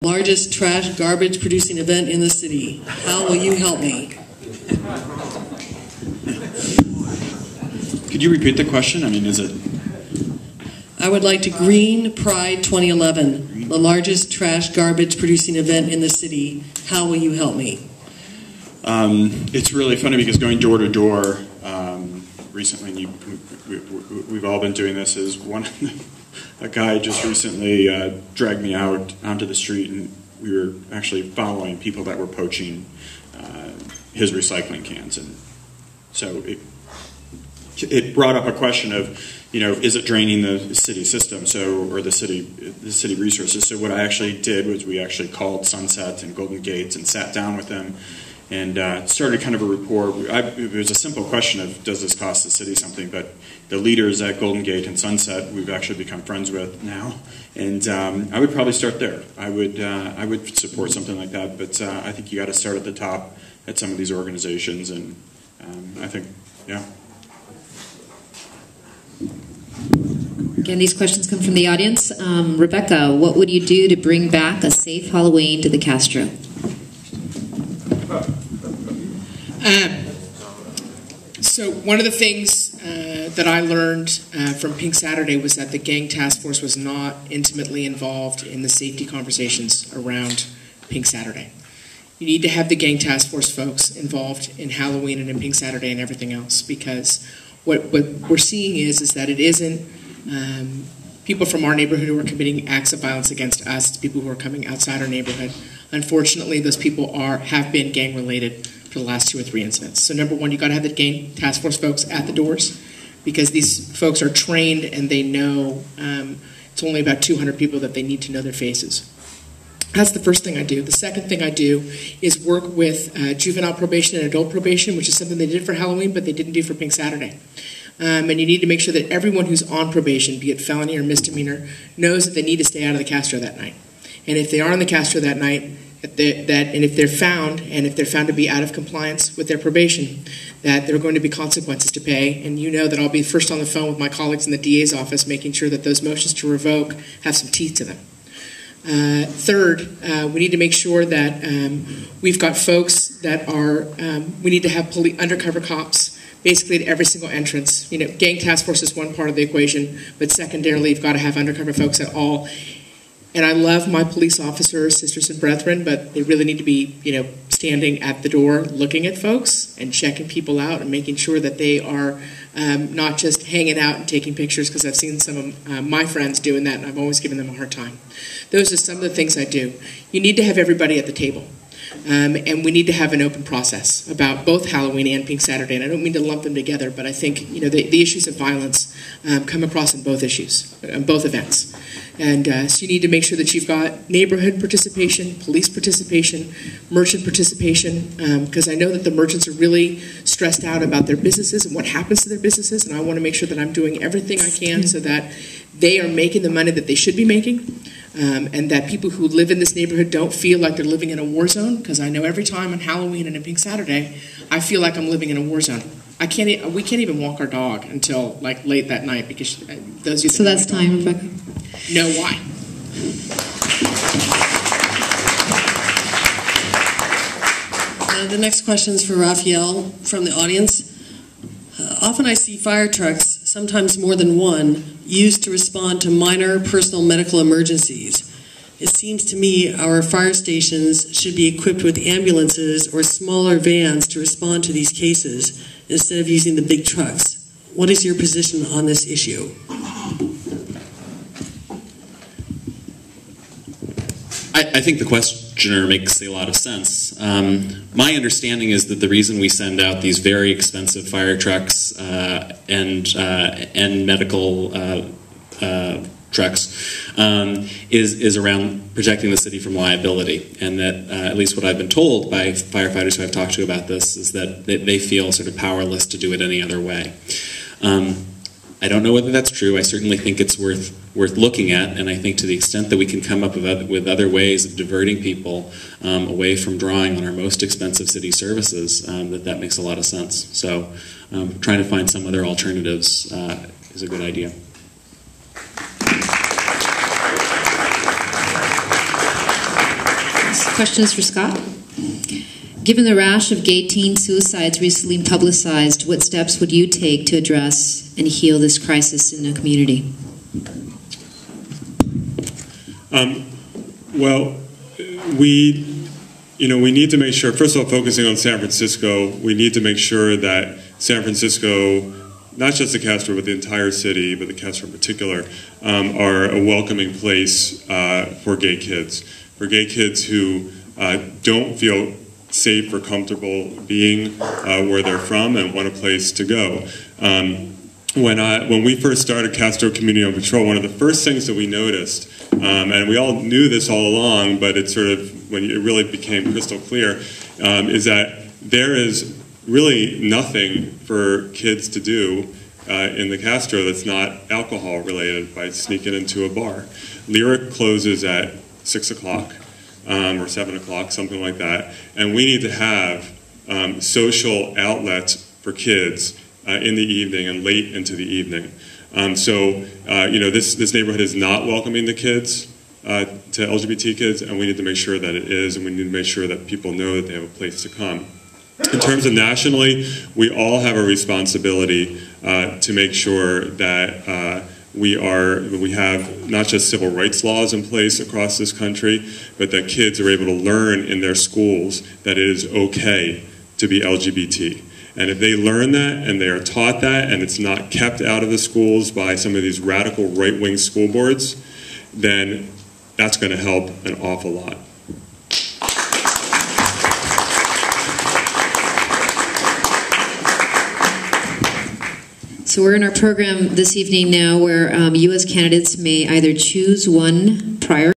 largest trash garbage producing event in the city. How will you help me? Could you repeat the question? I mean, is it... I would like to green Pride 2011, the largest trash garbage producing event in the city. How will you help me? It's really funny because going door to door recently, and we've all been doing this, is a guy just recently dragged me out onto the street, and we were actually following people that were poaching his recycling cans, and so it brought up a question of, is it draining the city system, or the city resources? So what I actually did was we actually called Sunset and Golden Gates and sat down with them and started kind of a rapport. It was a simple question of, does this cost the city something? But the leaders at Golden Gate and Sunset, we've actually become friends with now, and I would probably start there. I would support something like that, but I think you got to start at the top at some of these organizations, and I think, yeah. Again, these questions come from the audience. Rebecca, what would you do to bring back a safe Halloween to the Castro? So one of the things that I learned from Pink Saturday was that the gang task force was not intimately involved in the safety conversations around Pink Saturday. You need to have the gang task force folks involved in Halloween and in Pink Saturday and everything else, because what we're seeing is that it isn't people from our neighborhood who are committing acts of violence against us. It's people who are coming outside our neighborhood. Unfortunately, those people have been gang related for the last 2 or 3 incidents. So number one, you got to have the gang task force folks at the doors, because these folks are trained and they know it's only about 200 people that they need to know their faces. That's the first thing I do. The second thing I do is work with juvenile probation and adult probation, which is something they did for Halloween, but they didn't do for Pink Saturday. And you need to make sure that everyone who's on probation, be it felony or misdemeanor, knows that they need to stay out of the Castro that night. And if they are in the Castro that night, and if they're found to be out of compliance with their probation, that there are going to be consequences to pay. And you know that I'll be first on the phone with my colleagues in the DA's office, making sure that those motions to revoke have some teeth to them. Third, we need to make sure that we've got folks that are, we need to have undercover cops basically at every single entrance. Gang task force is one part of the equation, but secondarily, you've got to have undercover folks at all. And I love my police officers, sisters and brethren, but they really need to be, standing at the door looking at folks and checking people out and making sure that they are not just hanging out and taking pictures, because I've seen some of my friends doing that, and I've always given them a hard time. Those are some of the things I do. You need to have everybody at the table. And we need to have an open process about both Halloween and Pink Saturday. And I don't mean to lump them together, but I think the issues of violence come across in both events. And so you need to make sure that you've got neighborhood participation, police participation, merchant participation, because I know that the merchants are really stressed out about their businesses and what happens to their businesses, and I want to make sure that I'm doing everything I can so that they are making the money that they should be making. And that people who live in this neighborhood don't feel like they're living in a war zone, because I know every time on Halloween and on Pink Saturday, I feel like I'm living in a war zone. We can't even walk our dog until like late that night, because those of you that So that's time, Rebecca. Know why. The next question is for Rafael from the audience. Often I see fire trucks, sometimes more than one, used to respond to minor personal medical emergencies. It seems to me our fire stations should be equipped with ambulances or smaller vans to respond to these cases instead of using the big trucks. What is your position on this issue? I think the questioner makes a lot of sense. My understanding is that the reason we send out these very expensive fire trucks and medical trucks is around protecting the city from liability, and that at least what I've been told by firefighters who I've talked to about this is that they feel sort of powerless to do it any other way. I don't know whether that's true. I certainly think it's worth looking at, and I think to the extent that we can come up with other ways of diverting people away from drawing on our most expensive city services, that makes a lot of sense. So trying to find some other alternatives is a good idea. Next question is for Scott. Given the rash of gay teen suicides recently publicized, what steps would you take to address and heal this crisis in the community? Well, we need to make sure, first of all, focusing on San Francisco, we need to make sure that San Francisco, not just the Castro, but the entire city, but the Castro in particular, are a welcoming place for gay kids. For gay kids who don't feel safe or comfortable being where they're from and want a place to go. When we first started Castro Community on Patrol, one of the first things that we noticed, and we all knew this all along, but it sort of, when it really became crystal clear, is that there is really nothing for kids to do in the Castro that's not alcohol related by sneaking into a bar. Lyric closes at 6 o'clock or 7 o'clock, something like that, and we need to have social outlets for kids in the evening and late into the evening. This neighborhood is not welcoming the kids, to LGBT kids, and we need to make sure that it is, and we need to make sure that people know that they have a place to come. In terms of nationally, we all have a responsibility to make sure that we have not just civil rights laws in place across this country, but that kids are able to learn in their schools that it is okay to be LGBT. And if they learn that and they are taught that and it's not kept out of the schools by some of these radical right-wing school boards, then that's going to help an awful lot. So we're in our program this evening now where you as candidates may either choose one